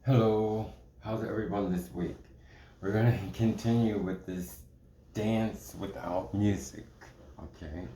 Hello, how's everyone this week? We're gonna continue with this dance without music, okay?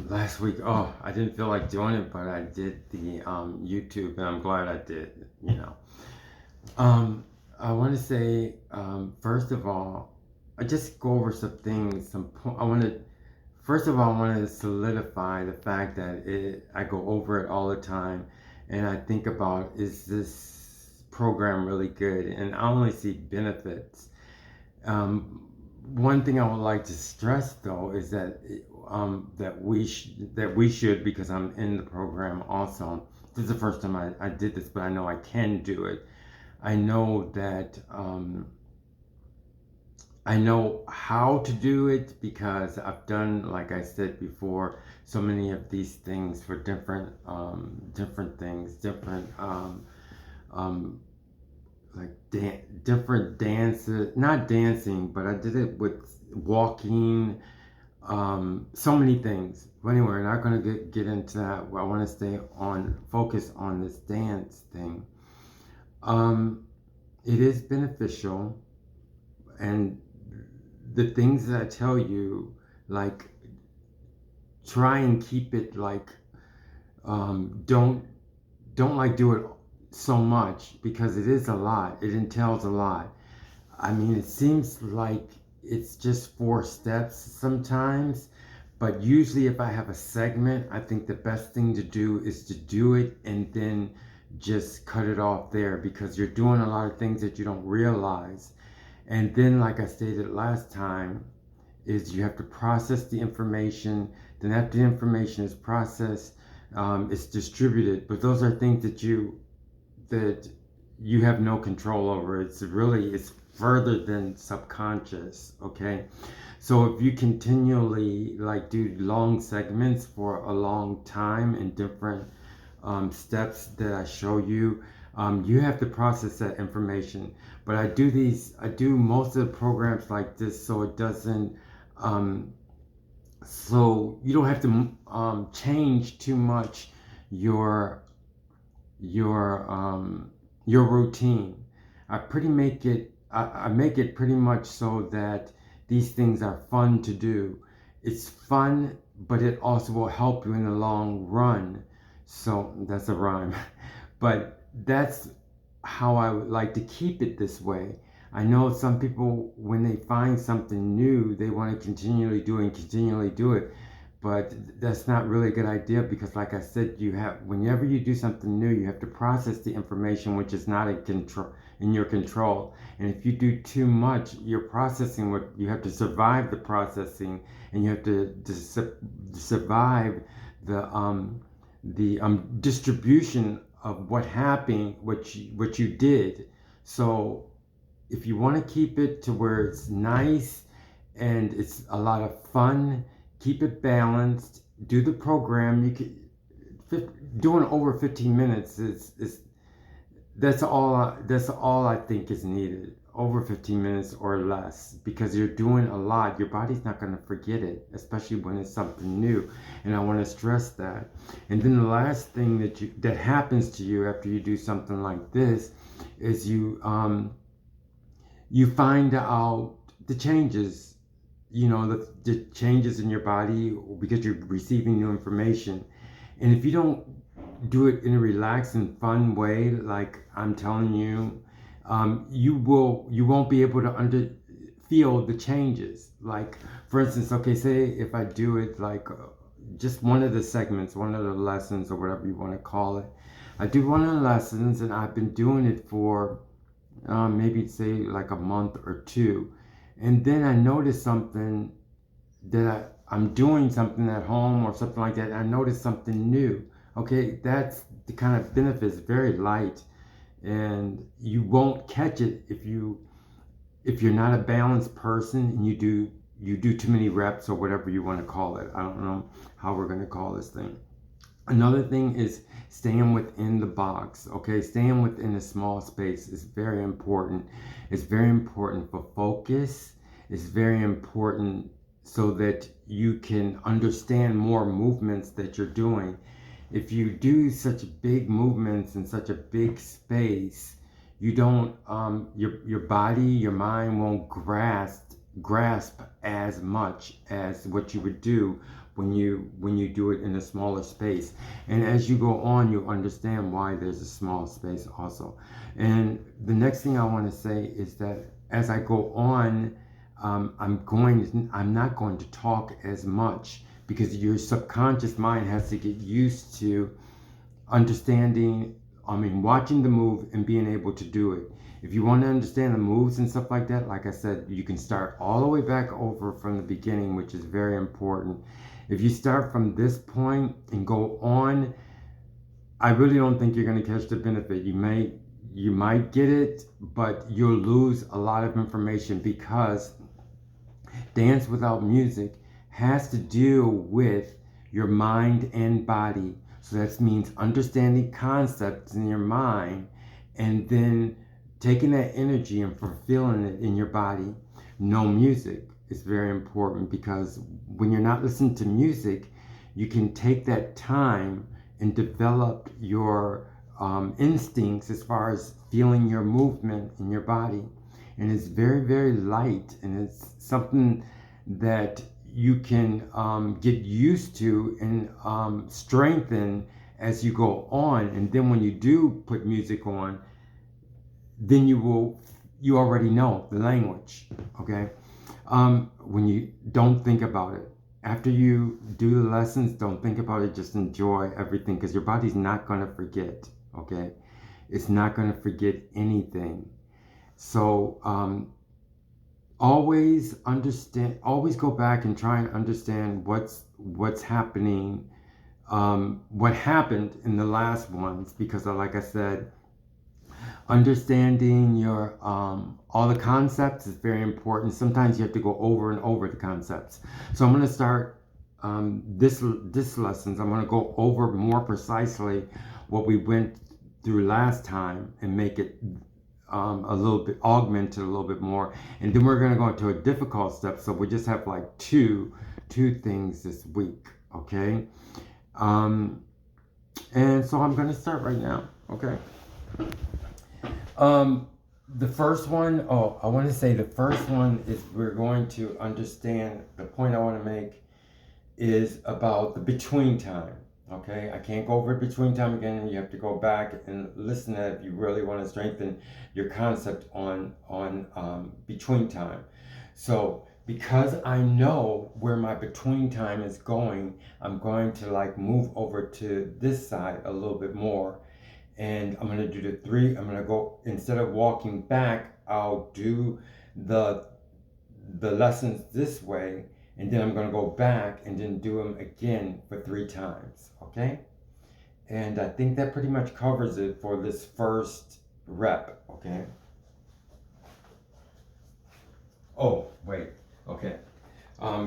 Last week, I didn't feel like doing it, but I did the YouTube, and I'm glad I did, you know. I want to say, first of all, I just go over some things, first of all, I want to solidify the fact that I go over it all the time, and I think about, is this program really good? And I only see benefits. One thing I would like to stress, though, is that that we should, because I'm in the program also. This is the first time I did this, but I know I can do it. I know that I know how to do it because I've done, like I said before, so many of these things for different things, um, different dances. Not dancing, but I did it with walking. So many things. But anyway, we're not going to get into that. I want to focus on this dance thing. It is beneficial, and the things that I tell you, like, try and keep it like, don't like do it so much, because it is a lot. It entails a lot. I mean, it seems like it's just 4 steps sometimes, but usually if I have a segment, I think the best thing to do is to do it and then just cut it off there, because you're doing a lot of things that you don't realize. And then, like I stated last time, is you have to process the information. Then after the information is processed, it's distributed. But those are things that you have no control over. It's further than subconscious. Okay, so if you continually like do long segments for a long time in different steps that I show you, you have to process that information. But I do most of the programs like this, so it doesn't, so you don't have to change too much your your routine. I make it pretty much so that these things are fun to do. It's fun, but it also will help you in the long run. So that's a rhyme. But that's how I would like to keep it this way. I know some people, when they find something new, they want to continually do it. But that's not really a good idea, because, like I said, whenever you do something new, you have to process the information, which is not in your control. And if you do too much, you're processing what you have to survive the processing, and you have to survive the distribution of what happened, what you did. So if you want to keep it to where it's nice and it's a lot of fun, keep it balanced. Do the program. Doing over 15 minutes is that's all I think is needed. Over 15 minutes or less, because you're doing a lot. Your body's not going to forget it, especially when it's something new. And I want to stress that. And then the last thing that happens to you after you do something like this is you find out the changes, the changes in your body, because you're receiving new information. And if you don't do it in a relaxed and fun way, like I'm telling you, you won't be able to feel the changes. Like, for instance, okay, say if I do it like just one of the segments, one of the lessons, or whatever you want to call it. I do one of the lessons, and I've been doing it for maybe say like a month or two, and then I notice something, I'm doing something at home or something like that, and I notice something new. Okay, that's the kind of benefit. Is very light, and you won't catch it if you're not a balanced person and you do too many reps, or whatever you want to call it. I don't know how we're going to call this thing. Another thing is staying within the box. Okay, staying within a small space is very important. It's very important for focus. It's very important so that you can understand more movements that you're doing. If you do such big movements in such a big space, you don't your body, your mind won't grasp as much as what you would do when you do it in a smaller space. And as you go on, you'll understand why there's a small space also. And the next thing I want to say is that as I go on, I'm not going to talk as much because your subconscious mind has to get used to understanding, watching the move and being able to do it. If you want to understand the moves and stuff like that, like I said, you can start all the way back over from the beginning, which is very important. If you start from this point and go on, I really don't think you're going to catch the benefit. You might get it, but you'll lose a lot of information because dance without music has to deal with your mind and body. So that means understanding concepts in your mind and then taking that energy and fulfilling it in your body. No music is very important because when you're not listening to music, you can take that time and develop your instincts as far as feeling your movement in your body. And it's very, very light, and it's something that you can get used to and strengthen as you go on. And then when you do put music on, then you already know the language, okay? When you don't think about it. After you do the lessons, don't think about it, just enjoy everything because your body's not going to forget, okay? It's not going to forget anything. So always go back and try and understand what's happening, what happened in the last ones, because like I said, understanding your all the concepts is very important. Sometimes you have to go over and over the concepts. So I'm going to start this lessons. I'm going to go over more precisely what we went through last time and make it a little bit augmented a little bit more, and then we're going to go into a difficult step. So we just have like two things this week, okay? And so I'm going to start right now, okay? The first one, I want to say the first one is we're going to understand, the point I want to make is about the between time, okay? I can't go over between time again. You have to go back and listen to it if you really want to strengthen your concept on between time. So because I know where my between time is going, I'm going to like move over to this side a little bit more. And I'm going to do the three. I'm going to go, instead of walking back, I'll do the lessons this way, and then I'm going to go back and then do them again for 3 times, okay? And I think that pretty much covers it for this first rep, okay? Oh, wait, okay.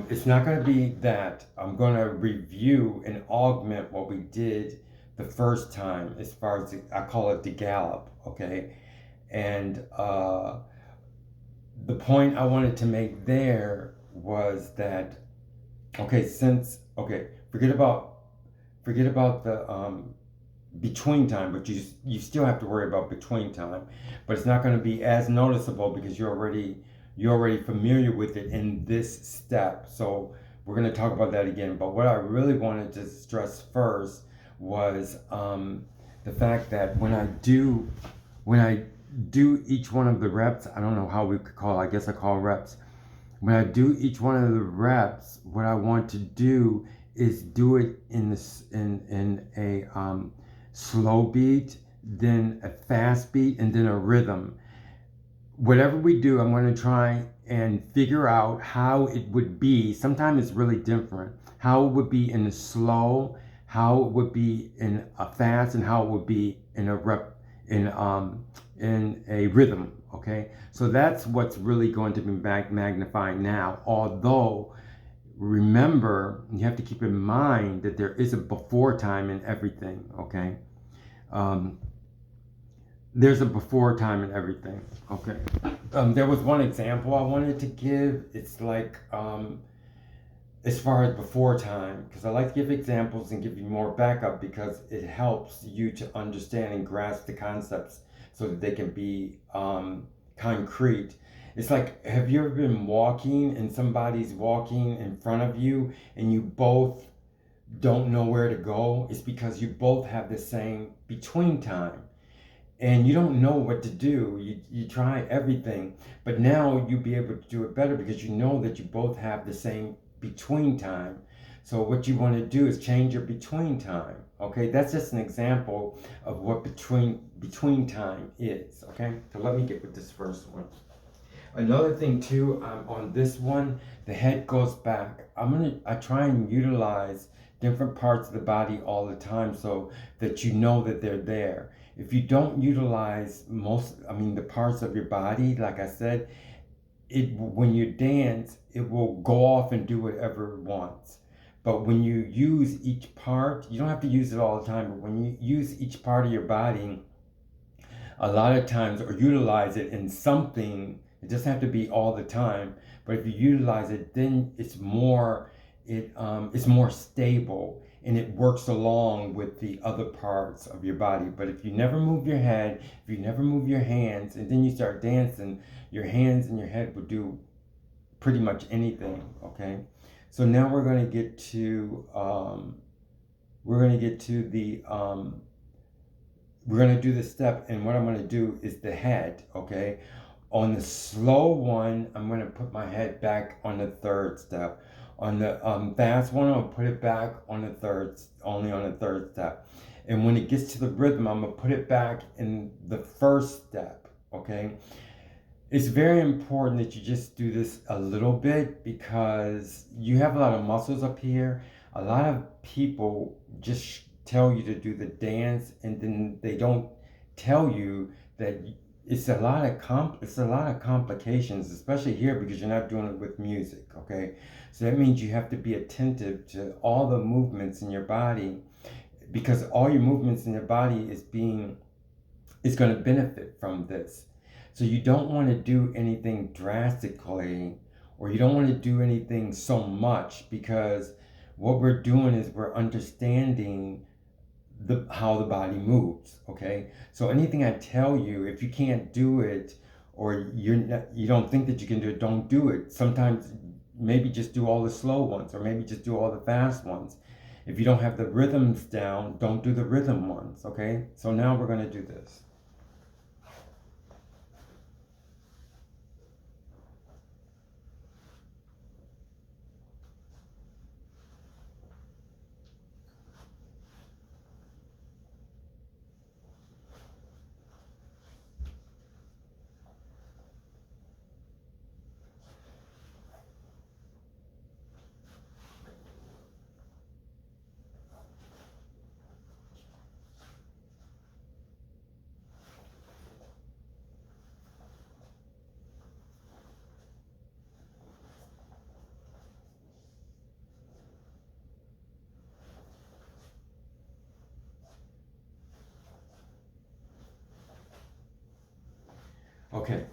It's not going to be that. I'm going to review and augment what we did the first time as far as I call it the gallop, okay? And the point I wanted to make there was that, forget about the between time, but you still have to worry about between time, but it's not going to be as noticeable because you're already familiar with it in this step. So we're going to talk about that again. But what I really wanted to stress first was the fact that when I do each one of the reps, I don't know how we could call it, I guess I call reps. When I do each one of the reps, what I want to do is do it in a slow beat, then a fast beat, and then a rhythm. Whatever we do, I'm going to try and figure out how it would be. Sometimes it's really different. How it would be in a slow, how it would be in a fast, and how it would be in a in a rhythm. Okay, so that's what's really going to be magnified now. Although, remember, you have to keep in mind that there is a before time in everything. Okay, there's a before time in everything. Okay, there was one example I wanted to give. It's like as far as before time, because I like to give examples and give you more backup because it helps you to understand and grasp the concepts so that they can be concrete. It's like, have you ever been walking and somebody's walking in front of you and you both don't know where to go? It's because you both have the same between time and you don't know what to do. You try everything, but now you'll be able to do it better because you know that you both have the same between time. So what you want to do is change your between time. Okay, that's just an example of what between time is. Okay, so let me get with this first one. Another thing too, on this one, the head goes back. I try and utilize different parts of the body all the time so that you know that they're there. If you don't utilize the parts of your body, like I said, when you dance, it will go off and do whatever it wants. But when you use each part, you don't have to use it all the time, but when you use each part of your body, a lot of times, or utilize it in something, it doesn't have to be all the time, but if you utilize it, then it's more stable and it works along with the other parts of your body. But if you never move your head, if you never move your hands, and then you start dancing, your hands and your head will do pretty much anything. Okay, so now we're going to get to we're going to do the step, and what I'm going to do is the head. Okay, on the slow one, I'm going to put my head back on the third step. On the fast one, I'll put it back on the only on the third step. And when it gets to the rhythm, I'm going to put it back in the first step. Okay, it's very important that you just do this a little bit because you have a lot of muscles up here. A lot of people just tell you to do the dance and then they don't tell you that it's a lot of complications, especially here because you're not doing it with music. Okay, so that means you have to be attentive to all the movements in your body because all your movements in your body is going to benefit from this. So you don't want to do anything drastically, or you don't want to do anything so much, because what we're doing is we're understanding how the body moves. Okay, so anything I tell you, if you can't do it, or you don't think that you can do it, don't do it. Sometimes maybe just do all the slow ones, or maybe just do all the fast ones. If you don't have the rhythms down, don't do the rhythm ones. Okay, so now we're going to do this. Okay.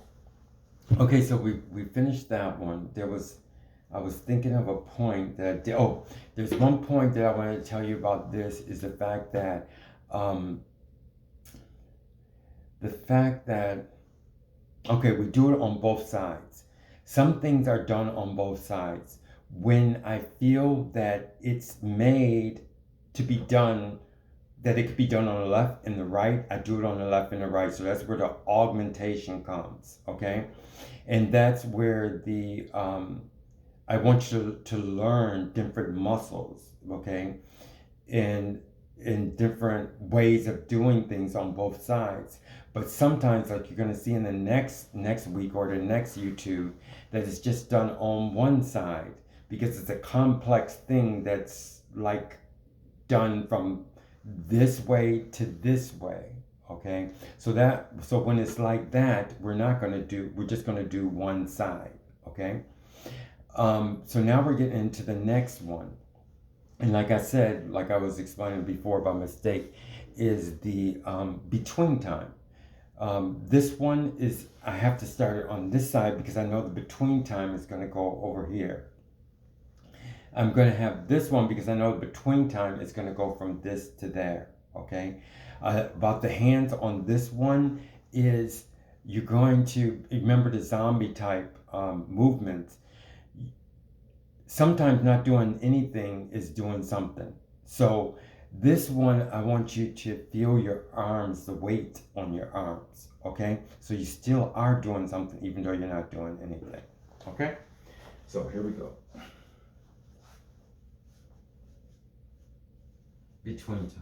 Okay, so we finished that one. I was thinking of a point that, there's one point that I wanted to tell you about. This is um, the fact that, okay, we do it on both sides. Some things are done on both sides. When I feel that it's made to be done, that it could be done on the left and the right, I do it on the left and the right. So that's where the augmentation comes, okay? And that's where I want you to learn different muscles, okay? And in different ways of doing things on both sides. But sometimes, like you're gonna see in the next week or the next YouTube, that it's just done on one side because it's a complex thing that's like done from this way to this way. Okay, so when it's like that, we're just gonna do one side. Okay, so now we're getting into the next one, and like I said, like I was explaining before by mistake, is the between time. This one is, I have to start it on this side because I know the between time is going to go over here. I'm going to have this one because I know the between time is going to go from this to there. Okay, about the hands on this one is you're going to remember the zombie type movements. Sometimes not doing anything is doing something. So this one, I want you to feel your arms, the weight on your arms, okay? So you still are doing something even though you're not doing anything, okay? So here we go. Between time.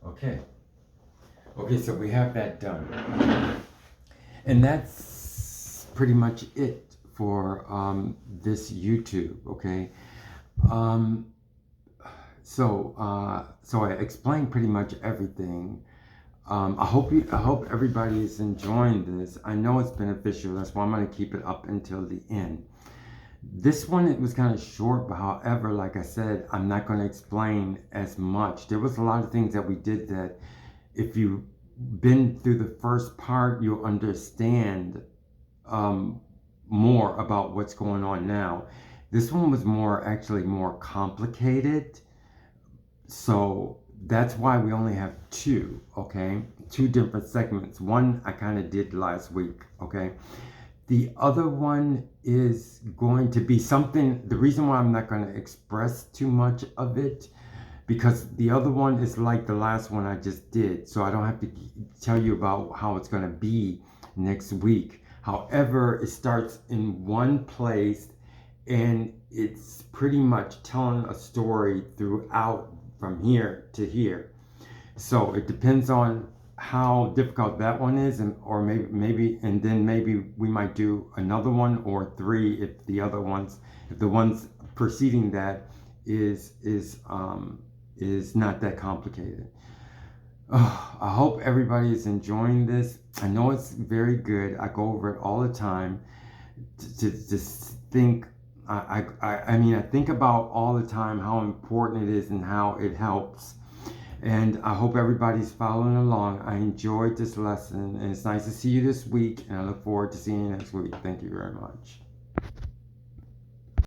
Okay. Okay, so we have that done. And that's pretty much it for this YouTube, okay? So I explained pretty much everything. I hope everybody is enjoying this. I know it's beneficial. That's why I'm going to keep it up until the end. This one, it was kind of short, but however, like I said, I'm not going to explain as much. There was a lot of things that we did that if you've been through the first part, you'll understand more about what's going on now. This one was actually more complicated. So that's why we only have two, okay? Two different segments. One I kind of did last week, okay? The other one is going to be something, the reason why I'm not going to express too much of it, because the other one is like the last one I just did. So I don't have to tell you about how it's going to be next week. However, it starts in one place and it's pretty much telling a story throughout from here to here. So it depends on how difficult that one is, and or maybe and then maybe we might do another one or three if the ones preceding that is not that complicated. I hope everybody is enjoying this. I know it's very good. I go over it all the time to think. I mean, I think about all the time how important it is and how it helps. And I hope everybody's following along. I enjoyed this lesson, and it's nice to see you this week, and I look forward to seeing you next week. Thank you very much.